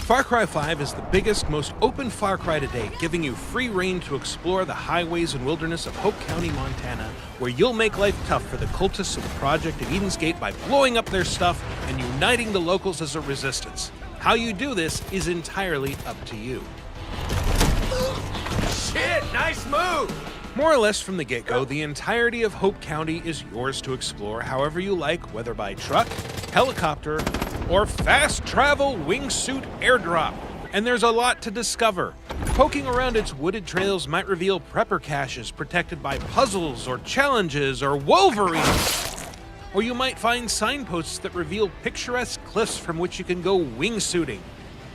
Far Cry 5 is the biggest, most open Far Cry to date, giving you free reign to explore the highways and wilderness of Hope County, Montana, where you'll make life tough for the cultists of the Project at Eden's Gate by blowing up their stuff and uniting the locals as a resistance. How you do this is entirely up to you. Shit, nice move! More or less from the get-go, the entirety of Hope County is yours to explore however you like, whether by truck, helicopter, or fast travel wingsuit airdrop. And there's a lot to discover. Poking around its wooded trails might reveal prepper caches protected by puzzles or challenges or wolverines. Or you might find signposts that reveal picturesque cliffs from which you can go wingsuiting.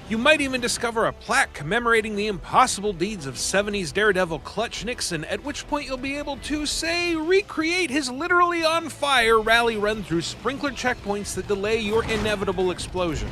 You might even discover a plaque commemorating the impossible deeds of 70s daredevil Clutch Nixon, at which point you'll be able to, say, recreate his literally on fire rally run through sprinkler checkpoints that delay your inevitable explosion.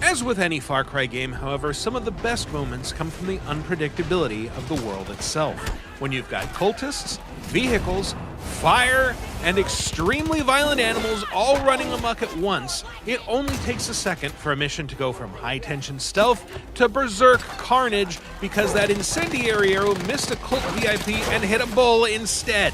As with any Far Cry game, however, some of the best moments come from the unpredictability of the world itself. When you've got cultists, vehicles, fire, and extremely violent animals all running amok at once, it only takes a second for a mission to go from high-tension stealth to berserk carnage because that incendiary arrow missed a cult VIP and hit a bull instead.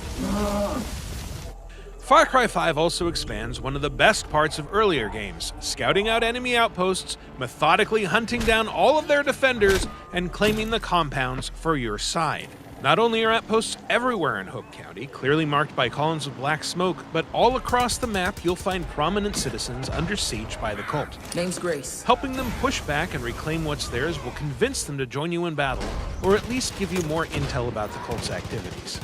Far Cry 5 also expands one of the best parts of earlier games, scouting out enemy outposts, methodically hunting down all of their defenders, and claiming the compounds for your side. Not only are outposts everywhere in Hope County, clearly marked by columns of black smoke, but all across the map you'll find prominent citizens under siege by the cult. Name's Grace. Helping them push back and reclaim what's theirs will convince them to join you in battle, or at least give you more intel about the cult's activities.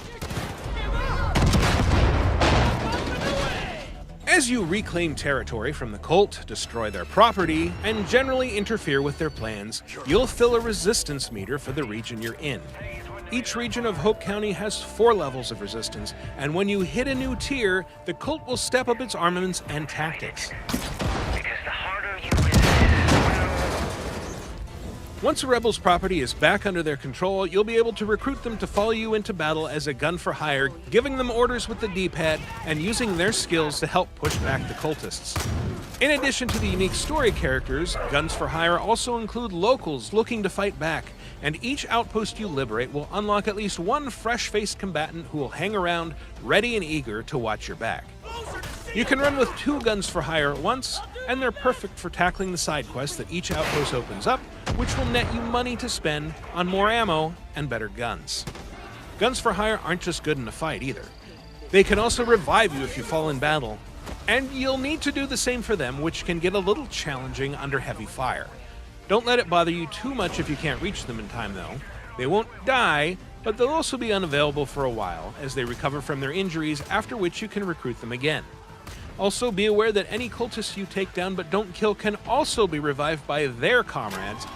As you reclaim territory from the cult, destroy their property, and generally interfere with their plans, you'll fill a resistance meter for the region you're in. Each region of Hope County has 4 levels of resistance, and when you hit a new tier, the cult will step up its armaments and tactics. Once a rebel's property is back under their control, you'll be able to recruit them to follow you into battle as a gun for hire, giving them orders with the D-pad and using their skills to help push back the cultists. In addition to the unique story characters, guns for hire also include locals looking to fight back, and each outpost you liberate will unlock at least one fresh-faced combatant who will hang around, ready and eager to watch your back. You can run with 2 guns for hire at once, and they're perfect for tackling the side quests that each outpost opens up, which will net you money to spend on more ammo and better guns. Guns for hire aren't just good in a fight either. They can also revive you if you fall in battle, and you'll need to do the same for them, which can get a little challenging under heavy fire. Don't let it bother you too much if you can't reach them in time though. They won't die, but they'll also be unavailable for a while as they recover from their injuries, after which you can recruit them again. Also, be aware that any cultists you take down but don't kill can also be revived by their comrades,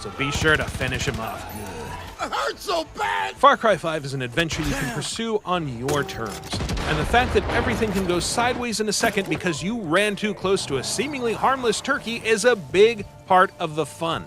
so be sure to finish them off good. It hurts so bad! Far Cry 5 is an adventure you can pursue on your terms, and the fact that everything can go sideways in a second because you ran too close to a seemingly harmless turkey is a big part of the fun.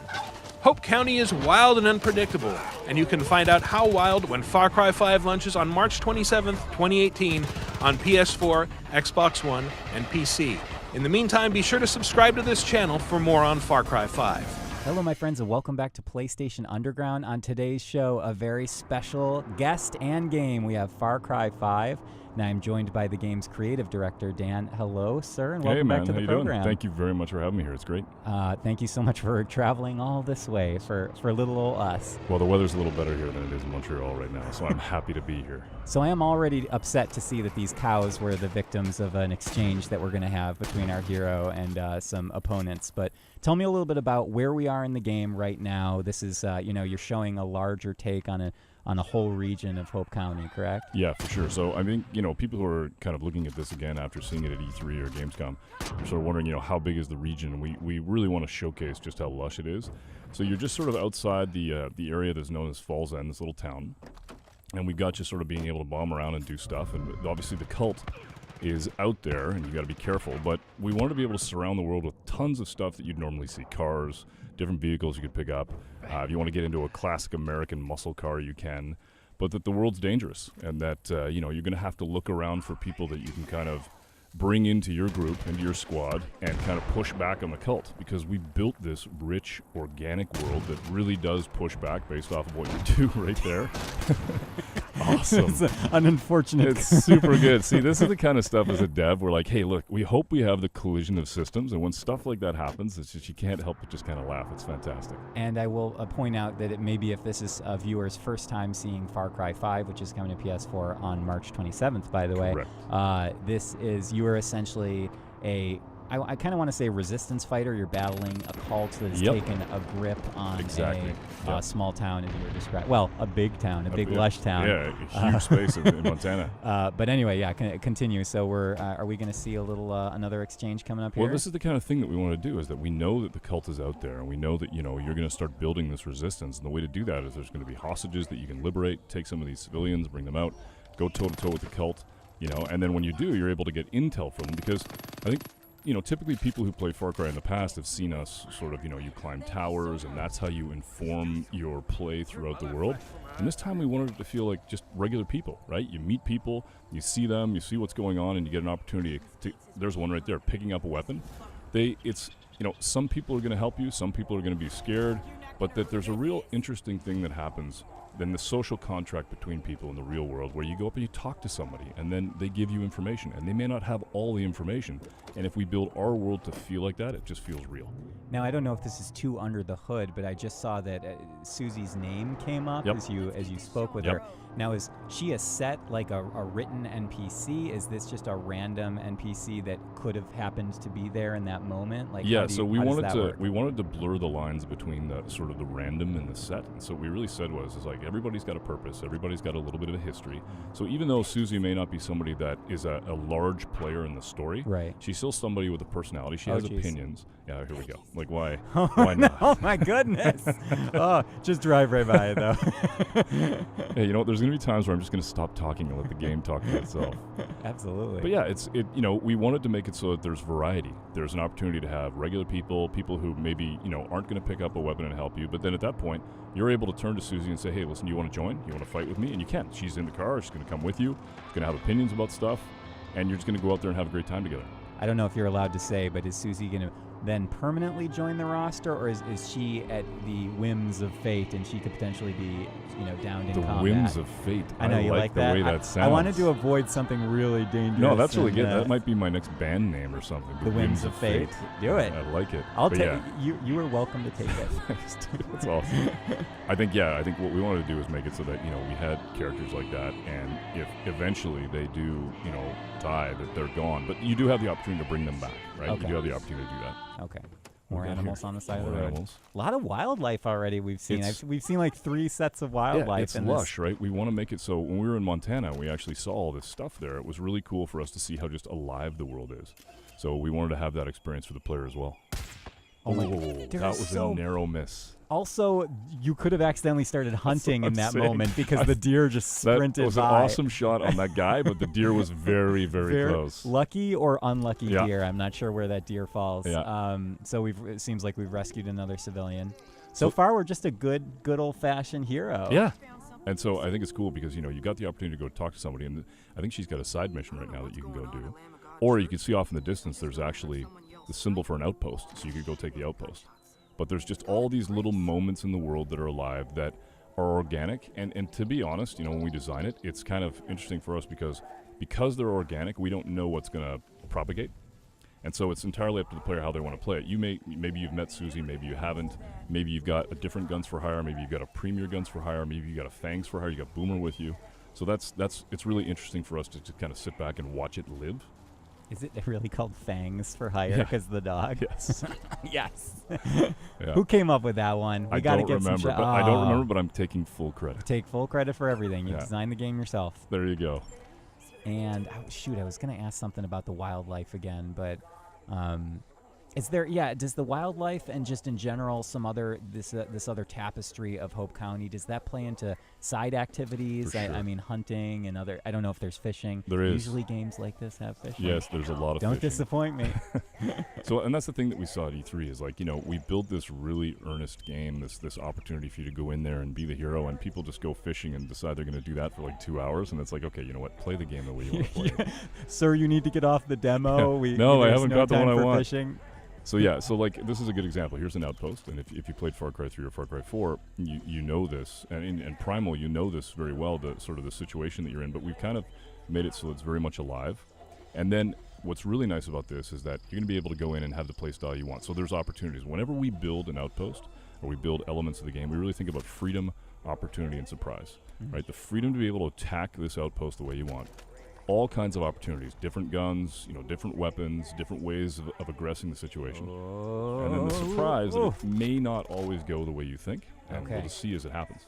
Hope County is wild and unpredictable, and you can find out how wild when Far Cry 5 launches on March 27th, 2018 on PS4, Xbox One, and PC. In the meantime, be sure to subscribe to this channel for more on Far Cry 5. Hello, my friends, and welcome back to PlayStation Underground. On today's show, a very special guest and game. We have Far Cry 5, and I'm joined by the game's creative director, Dan. Hello, sir, and welcome back to the program. Doing? Thank you very much for having me here. It's great. Thank you so much for traveling all this way for little old us. Well, the weather's a little better here than it is in Montreal right now, so I'm happy to be here. So I am already upset to see that these cows were the victims of an exchange that we're going to have between our hero and some opponents. But tell me a little bit about where we are in the game right now. This is, you're showing a larger take on a whole region of Hope County, correct? Yeah, for sure. So I think, people who are kind of looking at this again after seeing it at E3 or Gamescom are sort of wondering, how big is the region? And we really want to showcase just how lush it is. So you're just sort of outside the area that's known as Falls End, this little town. And we've got you sort of being able to bomb around and do stuff. And obviously the cult is out there, and you got to be careful. But we want to be able to surround the world with tons of stuff that you'd normally see. Cars, different vehicles you could pick up. If you want to get into a classic American muscle car, you can. But that the world's dangerous, and that, you're going to have to look around for people that you can kind of bring into your group, into your squad, and kind of push back on the cult, because we built this rich, organic world that really does push back based off of what you do right there. Awesome. It's an unfortunate. It's super good. See, this is the kind of stuff as a dev we're like, hey, look, we hope we have the collision of systems, and when stuff like that happens, it's just you can't help but just kind of laugh. It's fantastic. And I will point out that it maybe if this is a viewer's first time seeing Far Cry 5, which is coming to PS4 on March 27th, by the way, this is, you are essentially I kind of want to say resistance fighter. You're battling a cult that has taken a grip on a small town, as you were describing. Well, a big town, a big lush town. Yeah, a huge space in Montana. But anyway, continue. So are we going to see a little another exchange coming up here? Well, this is the kind of thing that we want to do, is that we know that the cult is out there, and we know that, you're going to start building this resistance, and the way to do that is there's going to be hostages that you can liberate, take some of these civilians, bring them out, go toe-to-toe with the cult, and then when you do, you're able to get intel from them, because I think, typically people who played Far Cry in the past have seen us sort of, you climb towers, and that's how you inform your play throughout the world. And this time we wanted it to feel like just regular people, right? You meet people, you see them, you see what's going on, and you get an opportunity to, there's one right there, picking up a weapon. Some people are going to help you, some people are going to be scared, but that there's a real interesting thing that happens then the social contract between people in the real world, where you go up and you talk to somebody, and then they give you information, and they may not have all the information. And if we build our world to feel like that, it just feels real. Now, I don't know if this is too under the hood, but I just saw that Susie's name came up as you spoke with her. Now, is she a set, like a written NPC? Is this just a random NPC that could have happened to be there in that moment? Like, so we wanted to blur the lines between the sort of the random and the set. And so what we really said was like, everybody's got a purpose, everybody's got a little bit of a history. So even though Susie may not be somebody that is a large player in the story, right, she's still somebody with a personality. She has opinions. Yeah, here we go. Like, why? Oh, why not? Oh my goodness! Just drive right by it, though. Hey, there's going to be times where I'm just going to stop talking and let the game talk to itself. Absolutely. But yeah, we wanted to make it so that there's variety. There's an opportunity to have regular people who maybe, aren't going to pick up a weapon and help you. But then at that point, you're able to turn to Susie and say, hey, listen, you want to join? You want to fight with me? And you can. She's in the car. She's going to come with you. She's going to have opinions about stuff. And you're just going to go out there and have a great time together. I don't know if you're allowed to say, but is Susie going to then permanently join the roster, or is she at the whims of fate and she could potentially be, downed in combat? The whims of fate. I know, you like the that? way that sounds. I wanted to avoid something really dangerous. No, that's really good. That might be my next band name or something. The whims of fate. Do it. I like it. I'll take it. You are welcome to take it. That's awesome. I think what we wanted to do is make it so that, we had characters like that, and if eventually they do, die, that they're gone. But you do have the opportunity to bring them back, right? Okay. You do have the opportunity to do that. Okay. More animals on the side of the More road. animals. A lot of wildlife already we've seen. We've seen like 3 sets of wildlife. Yeah, it's lush, right? We want to make it so when we were in Montana, we actually saw all this stuff there. It was really cool for us to see how just alive the world is. So we wanted to have that experience for the player as well. That was a narrow miss. Also, you could have accidentally started hunting in that moment because the deer just sprinted by. That was an awesome shot on that guy, but the deer was very, very close. Lucky or unlucky deer. I'm not sure where that deer falls. Yeah. So it seems like we've rescued another civilian. So far, we're just a good old-fashioned hero. Yeah. And so I think it's cool because, you got the opportunity to go talk to somebody, and I think she's got a side mission right now that you can go do. Or you can see off in the distance, there's actually the symbol for an outpost, so you could go take the outpost. But there's just all these little moments in the world that are alive that are organic. And to be honest, when we design it, it's kind of interesting for us because they're organic, we don't know what's going to propagate. And so it's entirely up to the player how they want to play it. Maybe you've met Susie, maybe you haven't. Maybe you've got a different Guns for Hire, maybe you've got a Premier Guns for Hire, maybe you've got a Fangs for Hire, you got Boomer with you. So it's really interesting for us to just kind of sit back and watch it live. Is it really called Fangs for Hire because of the dog? Yes. Yes. Yeah. Who came up with that one? I don't remember, but I'm taking full credit. Take full credit for everything. You designed the game yourself. There you go. And I was going to ask something about the wildlife again, but Is there? Yeah. Does the wildlife and just in general some other this other tapestry of Hope County, does that play into side activities? For sure. I mean, hunting and other. I don't know if there's fishing. There is. Usually games like this have fishing. Yes, there's a lot of Don't fishing. disappoint me. So, and that's the thing that we saw at E3 is like, we built this really earnest game, this opportunity for you to go in there and be the hero, and people just go fishing and decide they're going to do that for like 2 hours, and it's like, okay, you know what? Play the game the way you want to play it. Sir, you need to get off the demo. No, I there's haven't no got the time one I for want. Fishing. So yeah, so like this is a good example. Here's an outpost, and if you played Far Cry 3 or Far Cry 4, you know this, and Primal, you know this very well, the sort of the situation that you're in. But we've kind of made it so it's very much alive. And then what's really nice about this is that you're going to be able to go in and have the play style you want. So there's opportunities. Whenever we build an outpost or we build elements of the game, we really think about freedom, opportunity, and surprise. Right? The freedom to be able to attack this outpost the way you want. All kinds of opportunities, different guns, different weapons, different ways of aggressing the situation. And then the surprise that it may not always go the way you think, and we'll just see as it happens.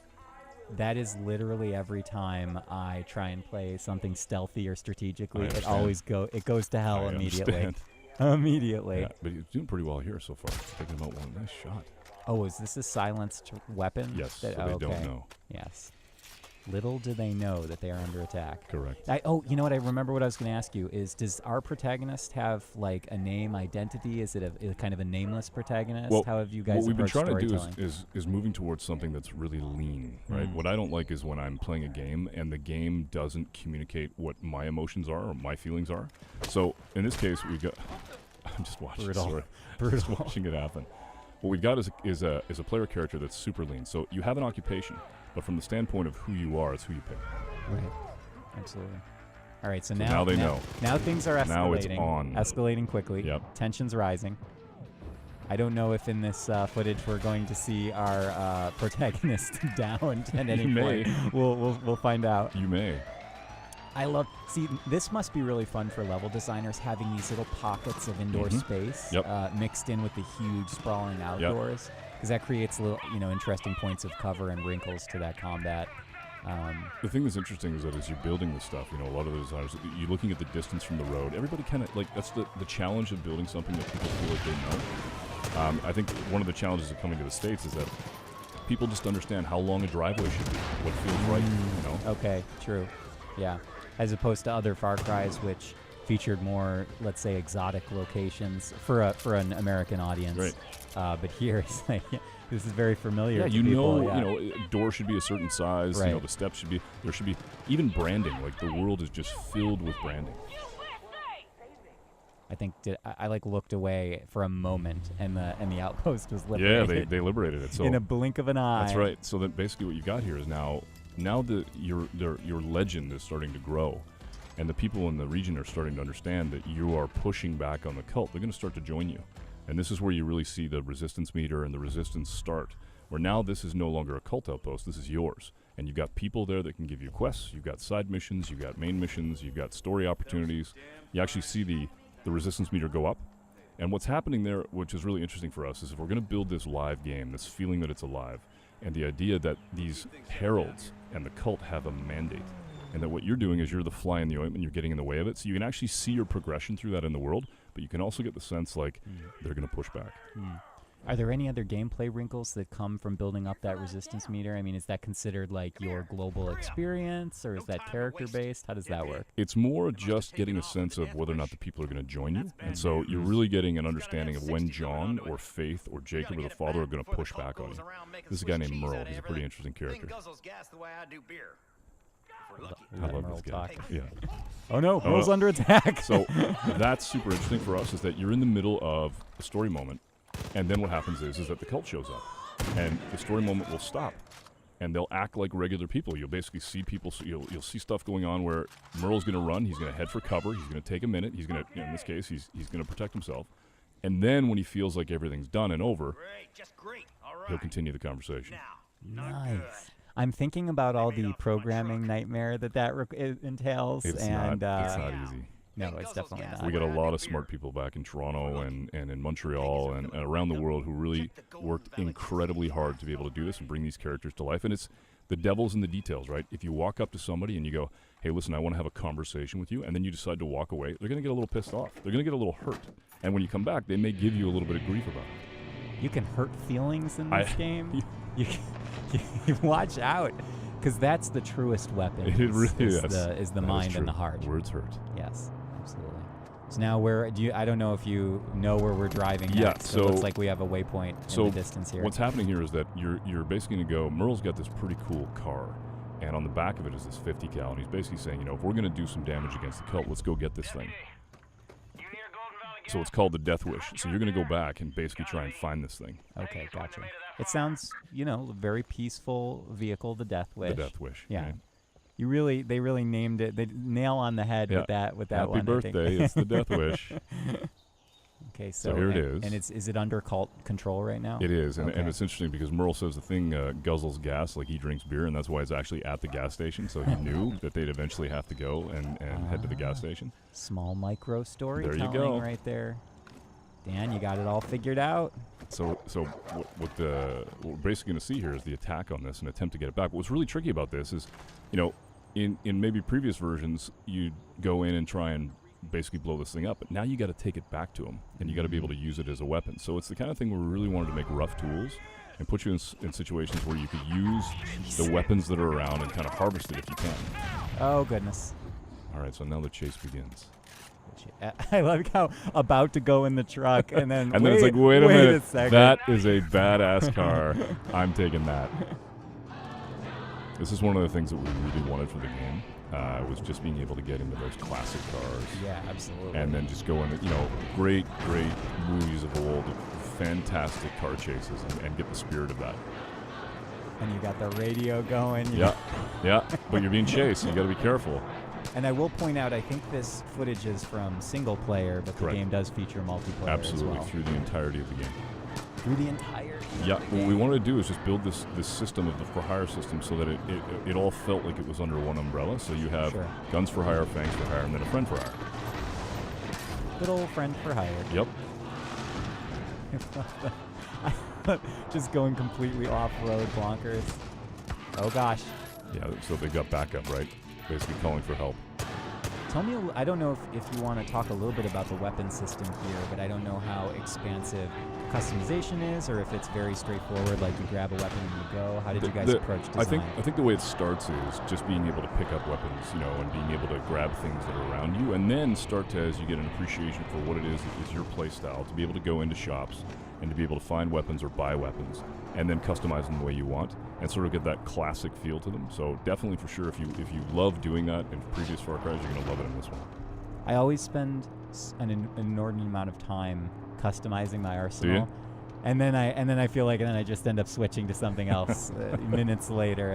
That is literally every time I try and play something stealthy or strategically, it understand. always goes to hell I immediately. understand. Immediately. Yeah, but he's doing pretty well here so far. Taking him out one nice shot. Oh, is this a silenced weapon? Yes, so That, they okay. don't know. Yes. Little do they know that they are under attack. Correct. You know what? I remember what I was going to ask you is, does our protagonist have like a name identity? Is it a kind of a nameless protagonist? Well, how have you guys what we've been approached trying to do storytelling? is moving towards something that's really lean, right? What I don't like is when I'm playing a game and the game doesn't communicate what my emotions are or my feelings are. So in this case, we've got. I'm just watching. Brutal. Sorry. Brutal. Just watching it happen. What we've got is a player character that's super lean. So you have an occupation, but from the standpoint of who you are, it's who you pick. Right. Absolutely. All right, so now they know. Now things are escalating. Now it's on. Escalating quickly. Yep. Tension's rising. I don't know if in this footage we're going to see our protagonist downed at any You may. point. We'll find out. You may. See, this must be really fun for level designers, having these little pockets of indoor space mixed in with the huge sprawling outdoors, because that creates little, interesting points of cover and wrinkles to that combat. The thing that's interesting is that as you're building this stuff, a lot of the designers, you're looking at the distance from the road. Everybody kind of, that's the challenge of building something that people feel like they know. I think one of the challenges of coming to the States is that people just understand how long a driveway should be, what feels right, Okay, true. Yeah. As opposed to other Far Cries, which featured more, let's say, exotic locations for an American audience. Right. But here, it's like, this is very familiar Yeah, to people. a door should be a certain size. Right. The steps there should be even branding. Like the world is just filled with branding. I think I looked away for a moment, and the outpost was liberated. Yeah, they liberated it. So in a blink of an eye. that's right. So that basically what you got here is now your legend is starting to grow, and the people in the region are starting to understand that you are pushing back on the cult. They're going to start to join you, and this is where you really see the resistance meter and the resistance start. Where now this is no longer a cult outpost. This is yours, and you've got people there that can give you quests. You've got side missions. You've got main missions. You've got story opportunities. You actually see the resistance meter go up. And what's happening there, which is really interesting for us, is if we're going to build this live game, this feeling that it's alive, and the idea that these heralds and the cult have a mandate, and that what you're doing is you're the fly in the ointment, you're getting in the way of it, so you can actually see your progression through that in the world, but you can also get the sense like they're going to push back. Are there any other gameplay wrinkles that come from building up that resistance meter? I mean, is that considered like your global experience, or is that character-based? How does that work? It's more just getting a sense of whether or not the people are going to join you, and so you're really getting an understanding of when John or Faith or Jacob or the father are going to push back on you. This is a guy named Merle. He's a pretty interesting character. I love Merle this guy. talk. Yeah. Oh no, Merle's under attack. So that's super interesting for us, is that you're in the middle of a story moment, and then what happens is that the cult shows up, and the story moment will stop, and they'll act like regular people. You'll basically see people, so you'll see stuff going on where Merle's going to run, he's going to head for cover, he's going to take a minute, he's going to, in this case, he's going to protect himself, and then when he feels like everything's done and over, he'll continue the conversation. Nice. I'm thinking about all the programming nightmare that entails. It's and not easy. No, it's definitely not. We got a lot of smart people back in Toronto and in Montreal and around the world who really worked incredibly hard to be able to do this and bring these characters to life. And it's the devil's in the details, right? If you walk up to somebody and you go, hey, listen, I want to have a conversation with you, and then you decide to walk away, they're going to get a little pissed off. They're going to get a little hurt. And when you come back, they may give you a little bit of grief about it. You can hurt feelings in this game. You watch out, because that's the truest weapon. It really is. Is the mind and the heart. Words hurt. Yes, absolutely. So now I don't know if you know where we're driving next. Yeah, So it looks like we have a waypoint in the distance here. What's happening here is that you're basically going to go, Merle's got this pretty cool car, and on the back of it is this 50 cal, and he's basically saying, if we're going to do some damage against the cult, let's go get this thing. So it's called the Death Wish. So you're going to go back and basically try and find this thing. Okay, gotcha. It sounds, very peaceful vehicle, the Death Wish. The Death Wish. Yeah. Right? They really named it. They nail on the head with that Happy one. birthday! It's the Death Wish. Okay, so here it is. And is it under cult control right now? It is, and, Okay. and it's interesting because Merle says the thing guzzles gas like he drinks beer, and that's why he's actually at the gas station. So he knew that they'd eventually have to go and head to the gas station. Small micro storytelling There you go. right there. Dan, you got it all figured out. So what we're basically going to see here is the attack on this and attempt to get it back. What's really tricky about this is, in maybe previous versions, you'd go in and try and basically blow this thing up, but now you got to take it back to them, and you got to be able to use it as a weapon. So it's the kind of thing where we really wanted to make rough tools and put you in situations where you could use the weapons that are around and kind of harvest it if you can. Oh, goodness. All right, so now the chase begins. I like how about to go in the truck, and then And then it's like, wait a minute, second. that is a badass car. I'm taking that. This is one of the things that we really wanted for the game, was just being able to get into those classic cars. Yeah, absolutely. And then just go into, great movies of old, fantastic car chases, and get the spirit of that. And you got the radio going. Yeah, but you're being chased, so you got to be careful. And I will point out, I think this footage is from single player, but Correct. the game does feature multiplayer Absolutely, as well. through the entirety of the game. Through the entire game. Yeah, what we wanted to do is just build this system of the for hire system so that it all felt like it was under one umbrella. So you have Sure. guns for hire, fangs for hire, and then a friend for hire. Good old friend for hire. Yep. Just going completely off-road bonkers. Oh gosh. Yeah, so they got backup, right? Basically calling for help. Tell me, I don't know if you want to talk a little bit about the weapon system here, but I don't know how expansive customization is, or if it's very straightforward, like you grab a weapon and you go. How did you guys approach design? I think the way it starts is just being able to pick up weapons, and being able to grab things that are around you, and then start to, as you get an appreciation for what it is that is your play style, to be able to go into shops and to be able to find weapons or buy weapons, and then customize them the way you want, and sort of get that classic feel to them. So definitely, for sure, if you love doing that in previous Far Cry's, you're going to love it in this one. I always spend an inordinate amount of time customizing my arsenal, and then I feel like I just end up switching to something else minutes later,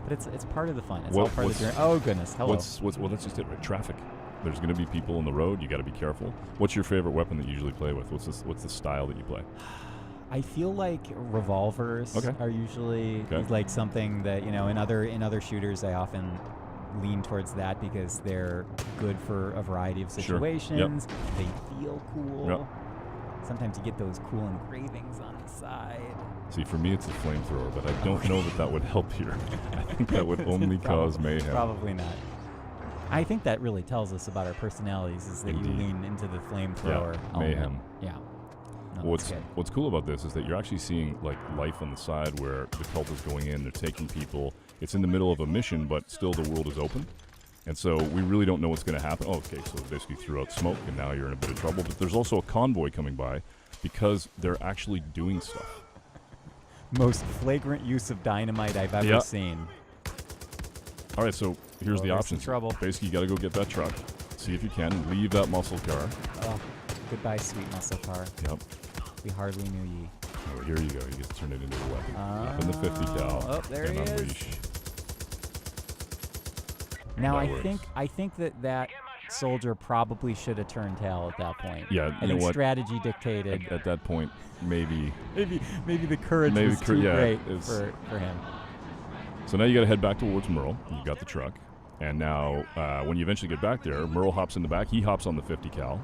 but it's part of the fun. It's all part of the journey. Oh goodness, hello. Well, that's just it, right? Traffic. There's going to be people on the road. You got to be careful. What's your favorite weapon that you usually play with? What's the style that you play? I feel like revolvers are usually like something that in other shooters I often lean towards that because they're good for a variety of situations. Sure. Yep. They feel cool. Yep. Sometimes you get those cool engravings on the side. See, for me, it's a flamethrower, but I don't know that would help here. I think that would only cause mayhem. Probably not. I think that really tells us about our personalities is that Indeed. you lean into the flamethrower element. Mayhem. Yeah. No, What's cool about this is that you're actually seeing like life on the side where the cult is going in, they're taking people. It's in the middle of a mission, but still the world is open. And so we really don't know what's going to happen. Oh, okay, so they basically threw out smoke, and now you're in a bit of trouble. But there's also a convoy coming by because they're actually doing stuff. Most flagrant use of dynamite I've ever seen. All right, so here's the there's options. some trouble. Basically, you got to go get that truck. See if you can leave that muscle car. Oh, goodbye, sweet muscle car. Yep. We hardly knew ye. Oh, here you go. You get to turn it into a weapon. Up in the 50 cal. Oh, there and he is. unleash. Now That I think that soldier probably should have turned tail at that point. Yeah, I you know think what? strategy dictated. At that point, maybe. maybe the courage was too great for him. So now you got to head back towards Merle. You got the truck. And now, when you eventually get back there, Merle hops in the back. He hops on the 50 cal.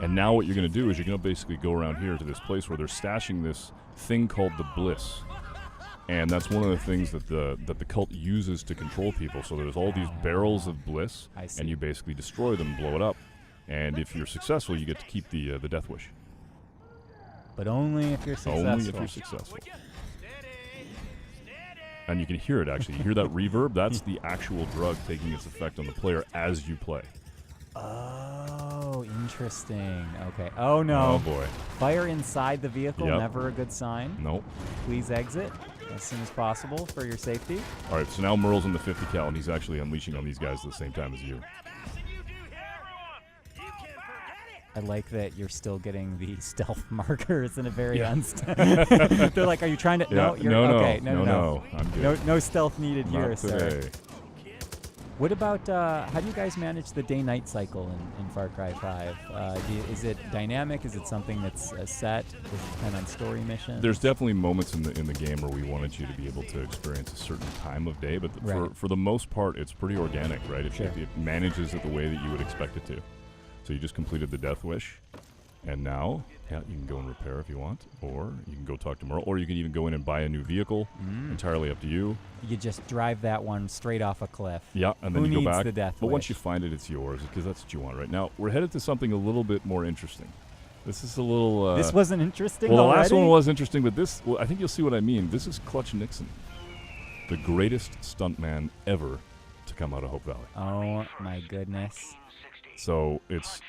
And now what you're going to do is you're going to basically go around here to this place where they're stashing this thing called the Bliss. And that's one of the things that the cult uses to control people. So there's all these barrels of bliss, and you basically destroy them, blow it up, And if you're successful, you get to keep the Death Wish. But only if you're successful. Only if you're successful. And you can hear it, actually. You hear that reverb? That's the actual drug taking its effect on the player as you play. Oh, interesting. Okay. Oh, no. Oh, boy. Fire inside the vehicle, Yep. never a good sign. Nope. Please exit as soon as possible for your safety. All right, so now Merle's in the 50 cal, and he's actually unleashing on these guys at the same time as you. I like that you're still getting the stealth markers in a very Yeah. They're like, are you trying to? Yeah, No, you're okay. No. I'm good. No stealth needed Not here, sir. today. What about how do you guys manage the day-night cycle in Far Cry 5? Is it dynamic? Is it something that's set? Does it depend on story missions? There's definitely moments in the game where we wanted you to be able to experience a certain time of day, but Right. for the most part, it's pretty organic, right? Sure. It manages it the way that you would expect it to. So you just completed the Death Wish, and now you can go and repair if you want, or you can go talk to Merle, or you can even go in and buy a new vehicle. Entirely up to you. You just drive that one straight off a cliff. Yeah, and then Who you go needs back. the Death but once Wish? you find it, it's yours, because that's what you want right now. We're headed to something a little bit more interesting. This is a little. This wasn't interesting. Well, the already? last one was interesting, but this. Well, I think you'll see what I mean. This is Clutch Nixon, the greatest stuntman ever to come out of Hope Valley. Oh my goodness. So it's.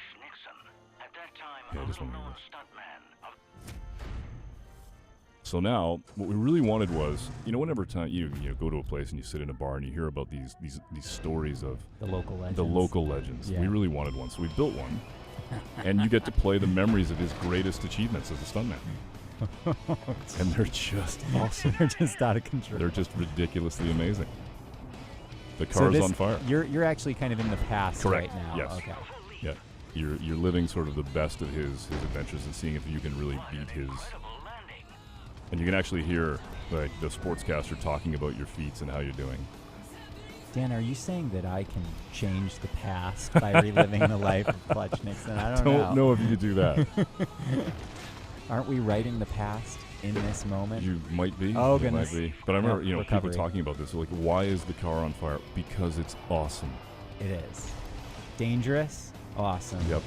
Yeah, I just want to hear this. So now, what we really wanted was, whenever time you go to a place and you sit in a bar and you hear about these stories of The local legends. the local legends. Yeah. We really wanted one, so we built one, and you get to play the memories of his greatest achievements as a stuntman. And they're just awesome. They're just out of control. They're just ridiculously amazing. The So car's this- on fire. You're actually kind of in the past Correct. right now. Yes. Okay. Yeah, you're living sort of the best of his adventures and seeing if you can really beat his. And you can actually hear like the sportscaster talking about your feats and how you're doing. Dan, are you saying that I can change the past by reliving the life of Clutch Nixon? I don't know if you could do that. Aren't we writing the past in this moment? You might be. Oh, you goodness. Might be. But I remember, Yep, people recovery. talking about this. Like, why is the car on fire? Because it's awesome. It is. Dangerous, awesome. Yep.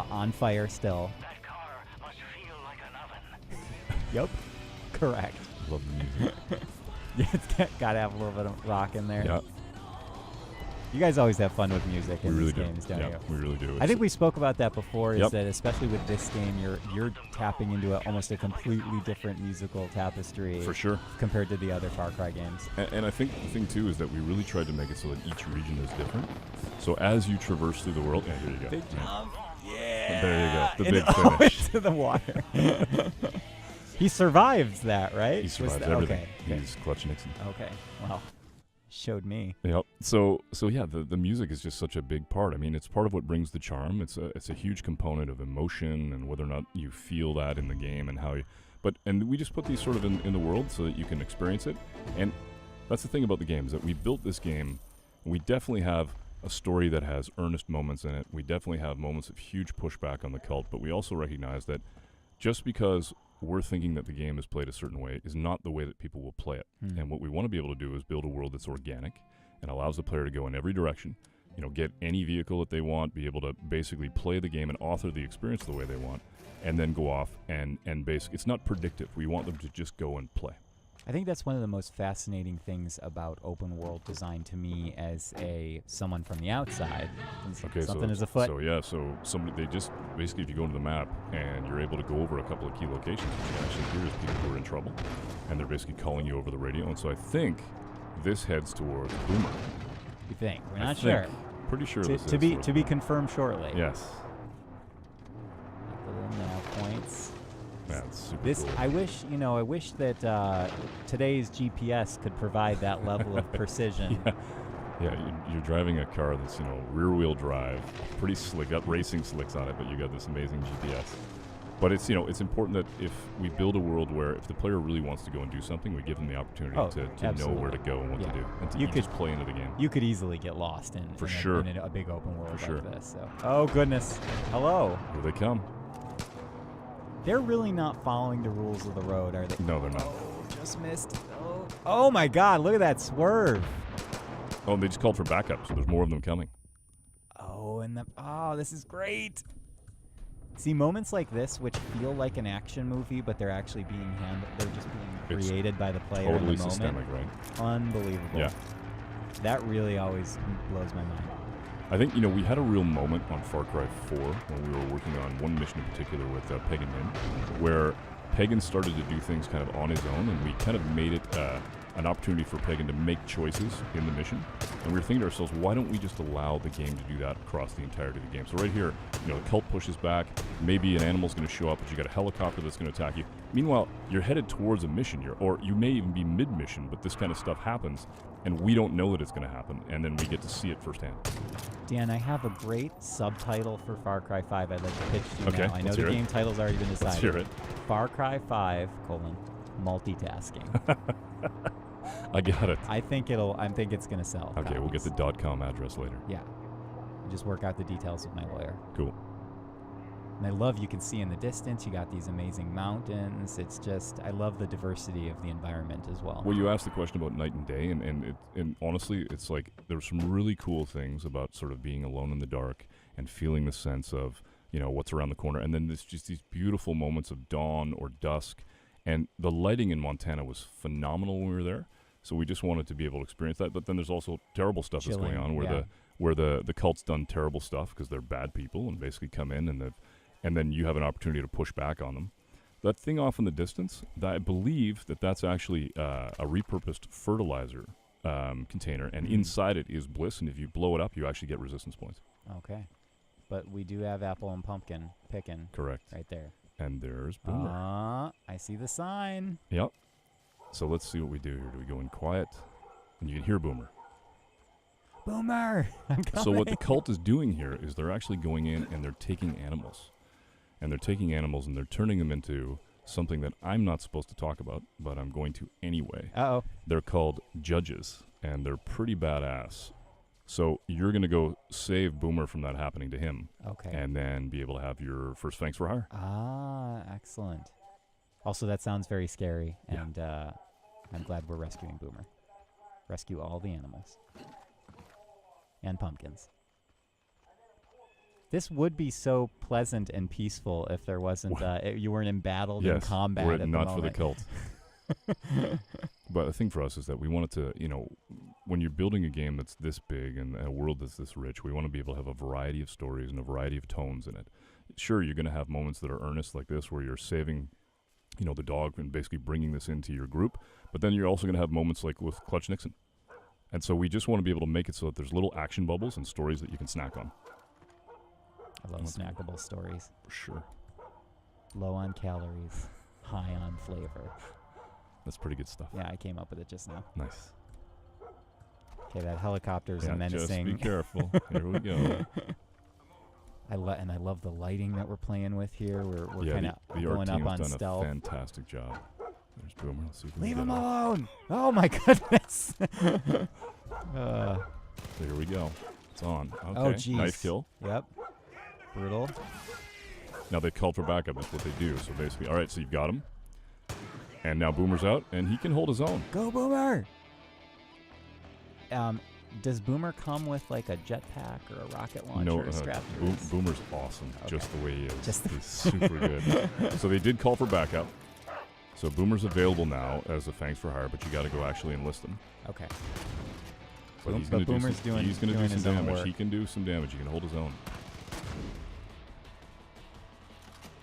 On fire still. That car must feel like an oven. Yep. Correct. Love the music. Yeah, it's got to have a little bit of rock in there. Yeah. You guys always have fun with music We in really these do. games, don't Yeah, you? we really do. I think we spoke about that before. Is Yep. that especially with this game, you're tapping into almost a completely different musical tapestry for sure. compared to the other Far Cry games. And I think the thing too is that we really tried to make it so that each region is different. So as you traverse through the world, yeah, here you go. Big Yeah. jump. Yeah. There you go. The And big finish. into the water. He survives that, right? He Was survives that- everything. Okay. He's Clutch Nixon. Okay. Well, showed me. Yep. So yeah, the music is just such a big part. I mean, it's part of what brings the charm. It's a huge component of emotion and whether or not you feel that in the game and how you. And we just put these sort of in the world so that you can experience it. And that's the thing about the game is that we built this game. We definitely have a story that has earnest moments in it. We definitely have moments of huge pushback on the cult, but we also recognize that just because we're thinking that the game is played a certain way is not the way that people will play it. And what we want to be able to do is build a world that's organic and allows the player to go in every direction, get any vehicle that they want, be able to basically play the game and author the experience the way they want, and then go off and basically, it's not predictive. We want them to just go and play. I think that's one of the most fascinating things about open world design to me as someone from the outside. Okay, Something is afoot. So somebody, they just, basically if you go into the map and you're able to go over a couple of key locations, what you can actually hear is people who are in trouble, and they're basically calling you over the radio. And so I think this heads towards Boomer. You think? We're I not think. sure. Pretty sure To, this to is be towards to be Boomer. confirmed shortly. Yes. The little nav points. That's super This cool. I wish that today's GPS could provide that level of precision. Yeah, you're driving a car that's, rear-wheel drive, pretty slick, got racing slicks on it, but you got this amazing GPS. But it's, it's important that if we build a world where if the player really wants to go and do something, we give them the opportunity to know absolutely. where to go and what Yeah. to do, and to You just play into the game. You could easily get lost in For in sure. a big open world For like sure. this. So. Oh goodness. Hello. Here they come. They're really not following the rules of the road, are they? No, they're not. Oh, just missed. Oh my God! Look at that swerve. Oh, they just called for backup, so there's more of them coming. Oh Oh, and this is great. See, moments like this, which feel like an action movie, but they're actually being they're just being created by the player Totally in the moment. systemic, right? Unbelievable. Yeah. That really always blows my mind. I think, we had a real moment on Far Cry 4 when we were working on one mission in particular with Pagan Min, where Pagan started to do things kind of on his own, and we kind of made it an opportunity for Pagan to make choices in the mission. And we were thinking to ourselves, why don't we just allow the game to do that across the entirety of the game? So right here, the cult pushes back, maybe an animal's going to show up, but you got a helicopter that's going to attack you. Meanwhile, you're headed towards a mission, or you may even be mid-mission, but this kind of stuff happens, and we don't know that it's going to happen, and then we get to see it firsthand. Dan, I have a great subtitle for Far Cry 5 I'd like to pitch to you Okay, now. I know let's the hear it. game title's already been decided. Let's hear it. Far Cry 5, multitasking. I got it. I think it's going to sell. Okay, we'll get the .com address later. Yeah. Just work out the details with my lawyer. Cool. And I love, you can see in the distance, you got these amazing mountains. It's just, I love the diversity of the environment as well. Well, you asked the question about night and day, and honestly, it's like there's some really cool things about sort of being alone in the dark and feeling the sense of, what's around the corner. And then there's just these beautiful moments of dawn or dusk. And the lighting in Montana was phenomenal when we were there. So we just wanted to be able to experience that. But then there's also terrible stuff that's going on where the cult's done terrible stuff because they're bad people and basically come in and then you have an opportunity to push back on them. That thing off in the distance, I believe that's actually a repurposed fertilizer container, and inside it is bliss, and if you blow it up, you actually get resistance points. Okay. But we do have apple and pumpkin picking. Correct. Right there. And there's Boomer. I see the sign. Yep. So let's see what we do here. Do we go in quiet? And you can hear Boomer. Boomer! I'm coming. So what the cult is doing here is they're actually going in and they're taking animals. And they're taking animals and they're turning them into something that I'm not supposed to talk about, but I'm going to anyway. Uh-oh. They're called judges, and they're pretty badass. So you're going to go save Boomer from that happening to him. Okay. And then be able to have your first Fangs for Hire. Ah, excellent. Also, that sounds very scary, and I'm glad we're rescuing Boomer. Rescue all the animals. And pumpkins. This would be so pleasant and peaceful if there wasn't, you weren't embattled in combat we're at the not moment. for the cult. But the thing for us is that we wanted to, when you're building a game that's this big and a world that's this rich, we want to be able to have a variety of stories and a variety of tones in it. Sure, you're going to have moments that are earnest like this where you're saving, the dog and basically bringing this into your group, but then you're also going to have moments like with Clutch Nixon. And so we just want to be able to make it so that there's little action bubbles and stories that you can snack on. I love snackable stories. For sure. Low on calories, high on flavor. That's pretty good stuff. Yeah, I came up with it just now. Nice. Okay, that helicopter's a menacing. Just be careful. Here we go. I love the lighting that we're playing with here. We're kind of the going art up on team's done stealth. a fantastic job. There's Boomer. Let's see if we Leave can him get alone! Oh my goodness! There we go. It's on. Okay. Oh jeez. Knife kill. Yep. Brutal. Now they called for backup. That's what they do. So basically, all right. So you've got him, and now Boomer's out, and he can hold his own. Go Boomer! Does Boomer come with like a jetpack or a rocket launcher? No, strapped to his- Boomer's awesome, Okay. just the way he is. Just He's super good. So they did call for backup. So Boomer's available now as a Fangs for Hire, but you got to go actually enlist him. Okay. But he's But going to do Boomer's some, doing- he's gonna doing do his some own damage. work. He can do some damage. He can hold his own.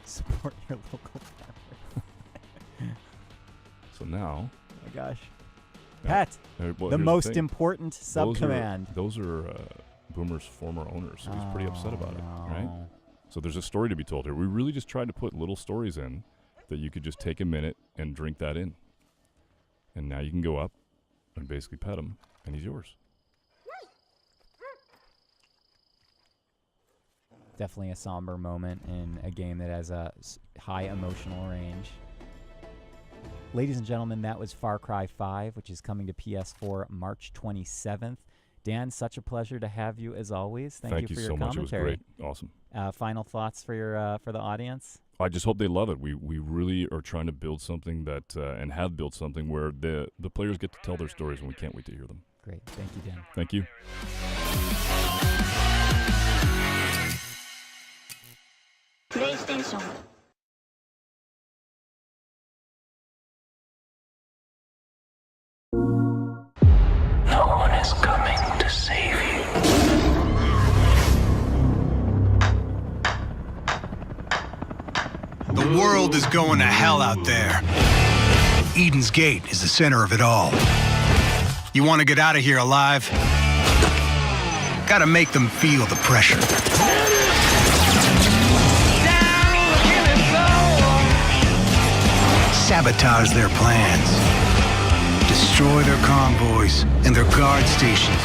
Support your local farmer. So now, Oh my gosh. Yeah. Pat, well, the here's most thing. important sub-command. Those are Boomer's former owners, so he's pretty upset about it, right? no. So there's a story to be told here. We really just tried to put little stories in that you could just take a minute and drink that in. And now you can go up and basically pet him, and he's yours. Definitely a somber moment in a game that has a high emotional range. Ladies and gentlemen, that was Far Cry 5, which is coming to PS4 March 27th. Dan, such a pleasure to have you as always. Thank you for your so much. It commentary. was great. Awesome. Final thoughts for your for the audience? I just hope they love it. We really are trying to build something that, and have built something where the players get to tell their stories, and we can't wait to hear them. Great. Thank you, Dan. Thank you. 上。 No one is coming to save you. The world is going to hell out there. Eden's Gate is the center of it all. You want to get out of here alive? Gotta make them feel the pressure. Sabotage their plans. Destroy their convoys and their guard stations.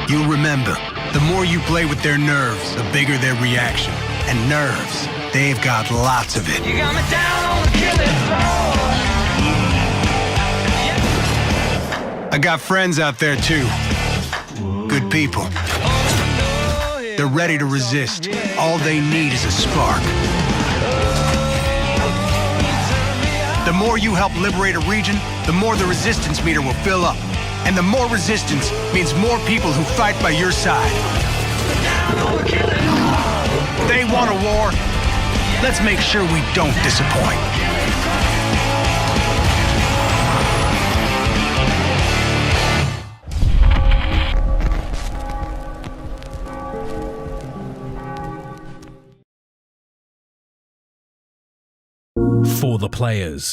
You'll remember, the more you play with their nerves, the bigger their reaction. And nerves, they've got lots of it. You got me down on the killing floor. I got friends out there too. Good people. They're ready to resist. All they need is a spark. The more you help liberate a region, the more the resistance meter will fill up. And the more resistance means more people who fight by your side. They want a war. Let's make sure we don't disappoint. For the players.